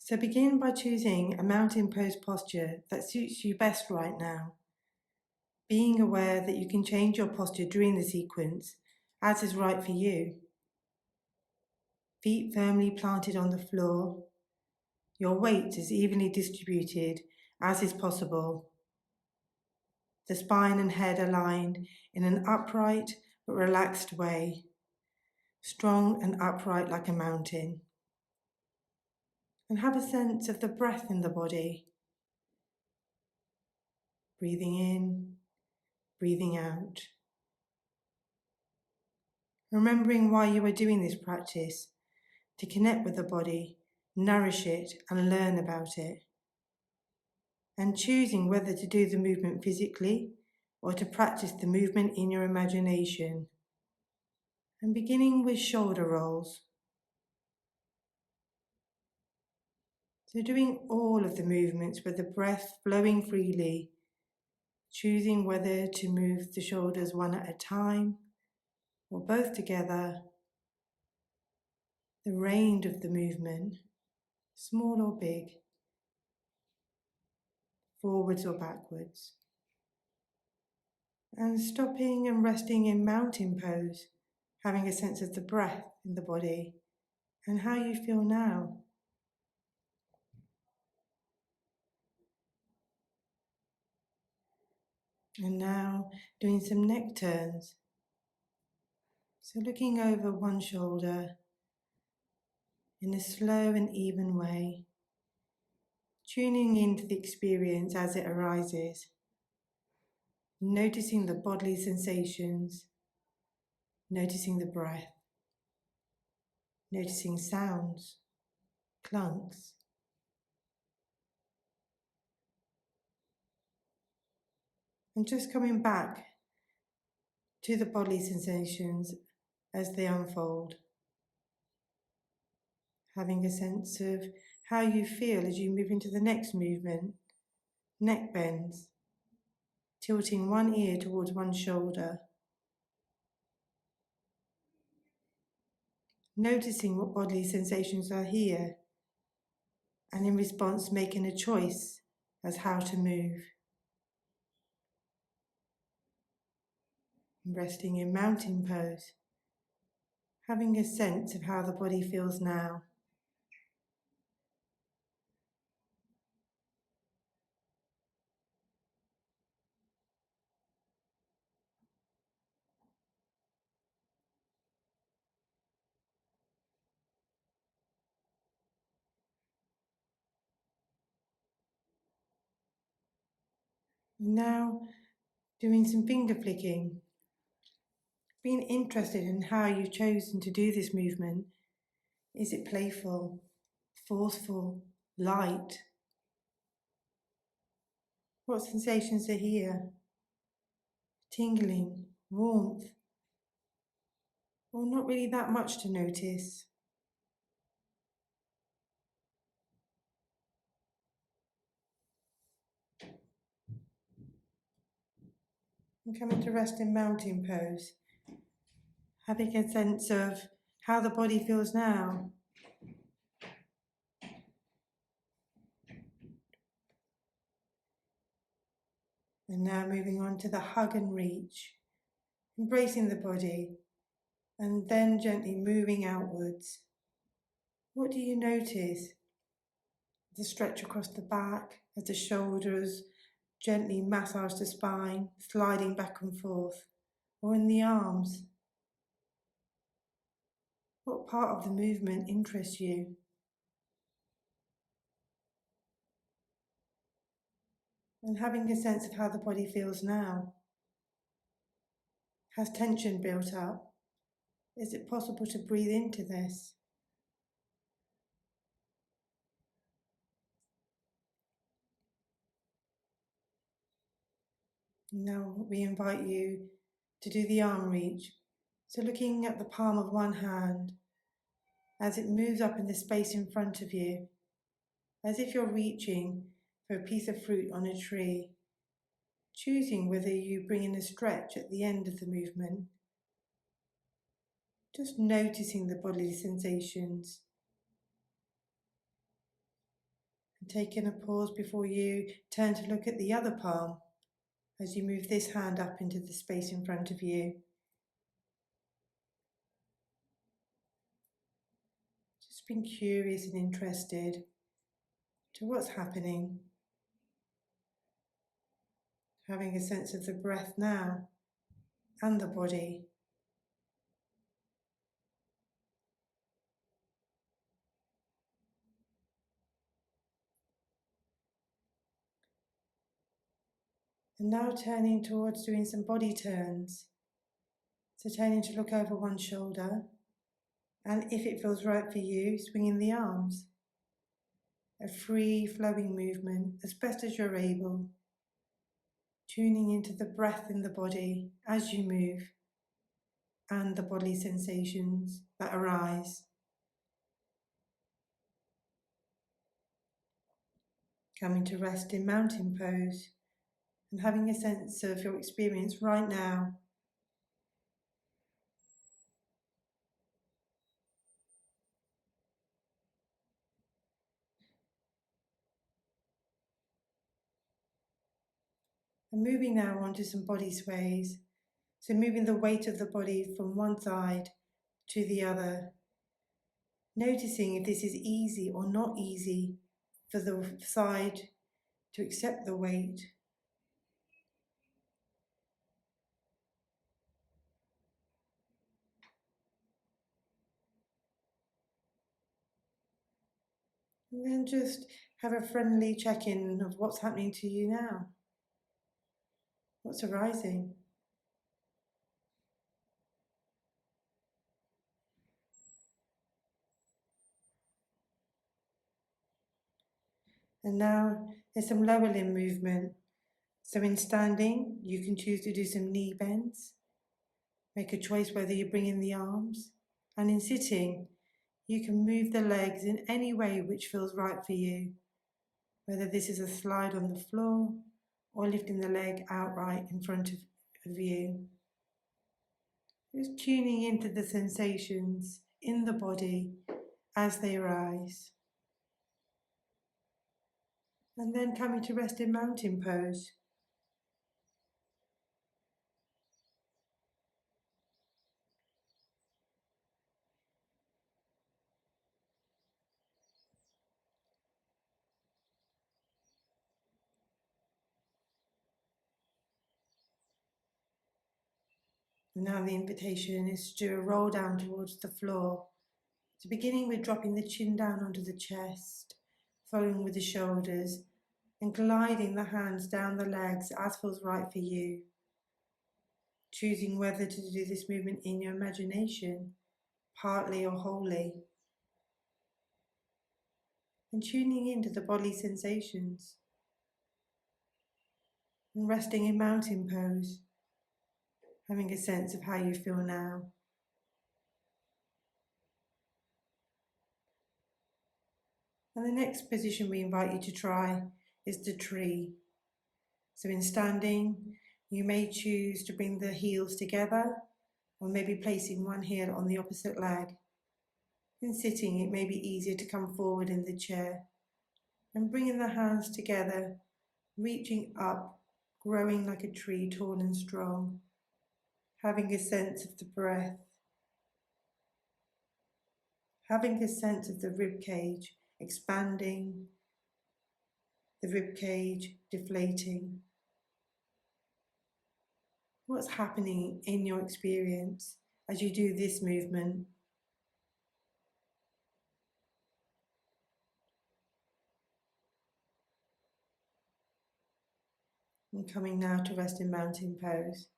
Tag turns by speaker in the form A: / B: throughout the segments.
A: So begin by choosing a mountain pose posture that suits you best right now, being aware that you can change your posture during the sequence as is right for you. Feet firmly planted on the floor, your weight is evenly distributed as is possible. The spine and head aligned in an upright but relaxed way, strong and upright like a mountain. And have a sense of the breath in the body. Breathing in, breathing out. Remembering why you are doing this practice, to connect with the body, nourish it and learn about it. And choosing whether to do the movement physically or to practice the movement in your imagination. And beginning with shoulder rolls. So doing all of the movements with the breath flowing freely, choosing whether to move the shoulders one at a time or both together, the range of the movement, small or big, forwards or backwards. And stopping and resting in mountain pose, having a sense of the breath in the body and how you feel now. And now doing some neck turns. So looking over one shoulder in a slow and even way, tuning into the experience as it arises, noticing the bodily sensations, noticing the breath, noticing sounds, clunks. And just coming back to the bodily sensations as they unfold. Having a sense of how you feel as you move into the next movement. Neck bends, tilting one ear towards one shoulder. Noticing what bodily sensations are here, and in response making a choice as how to move. Resting in mountain pose, having a sense of how the body feels now. Now doing some finger flicking, being interested in how you've chosen to do this movement. Is it playful, forceful, light? What sensations are here? Tingling, warmth, or not really that much to notice? And coming to rest in mountain pose, having a sense of how the body feels now. And now moving on to the hug and reach, embracing the body, and then gently moving outwards. What do you notice? The stretch across the back as the shoulders gently massage the spine, sliding back and forth, or in the arms. What part of the movement interests you? And having a sense of how the body feels now. Has tension built up? Is it possible to breathe into this? Now we invite you to do the arm reach. So looking at the palm of one hand as it moves up in the space in front of you, as if you're reaching for a piece of fruit on a tree, choosing whether you bring in a stretch at the end of the movement. Just noticing the bodily sensations. And taking a pause before you turn to look at the other palm as you move this hand up into the space in front of you. Just being curious and interested to what's happening. Having a sense of the breath now and the body. And now turning towards doing some body turns. So turning to look over one shoulder, and if it feels right for you, swinging the arms. A free flowing movement as best as you're able. Tuning into the breath in the body as you move and the bodily sensations that arise. Coming to rest in mountain pose and having a sense of your experience right now. And moving now onto some body sways. So moving the weight of the body from one side to the other. Noticing if this is easy or not easy for the side to accept the weight. And then just have a friendly check-in of what's happening to you now. What's arising? And now there's some lower limb movement. So in standing, you can choose to do some knee bends. Make a choice whether you bring in the arms. And in sitting, you can move the legs in any way which feels right for you. Whether this is a slide on the floor or lifting the leg outright in front of you. Just tuning into the sensations in the body as they arise. And then coming to rest in mountain pose. And now the invitation is to do a roll down towards the floor. So beginning with dropping the chin down onto the chest, following with the shoulders, and gliding the hands down the legs as feels right for you. Choosing whether to do this movement in your imagination, partly or wholly. And tuning into the bodily sensations. And resting in mountain pose, having a sense of how you feel now. And the next position we invite you to try is the tree. So in standing, you may choose to bring the heels together, or maybe placing one heel on the opposite leg. In sitting, it may be easier to come forward in the chair and bringing the hands together, reaching up, growing like a tree, tall and strong, having a sense of the breath, having a sense of the rib cage expanding, the rib cage deflating. What's happening in your experience as you do this movement? And coming now to rest in mountain pose,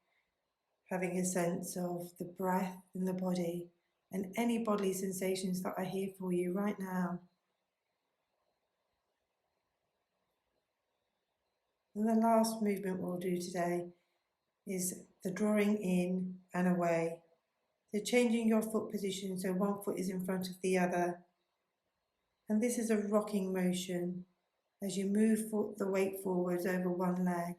A: having a sense of the breath in the body and any bodily sensations that are here for you right now. And the last movement we'll do today is the drawing in and away. So changing your foot position so one foot is in front of the other. And this is a rocking motion as you move the weight forwards over one leg,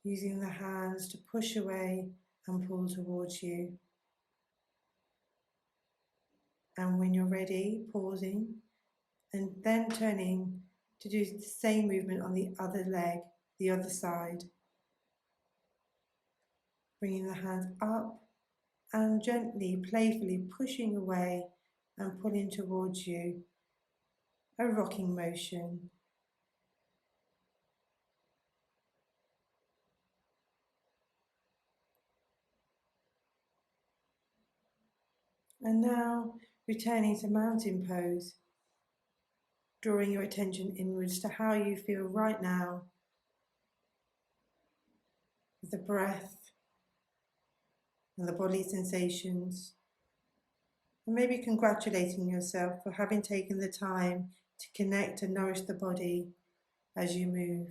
A: using the hands to push away and pull towards you. And when you're ready, pausing and then turning to do the same movement on the other leg, the other side. Bringing the hands up and gently, playfully pushing away and pulling towards you, a rocking motion. And now returning to mountain pose, drawing your attention inwards to how you feel right now, with the breath and the body sensations, and maybe congratulating yourself for having taken the time to connect and nourish the body as you move.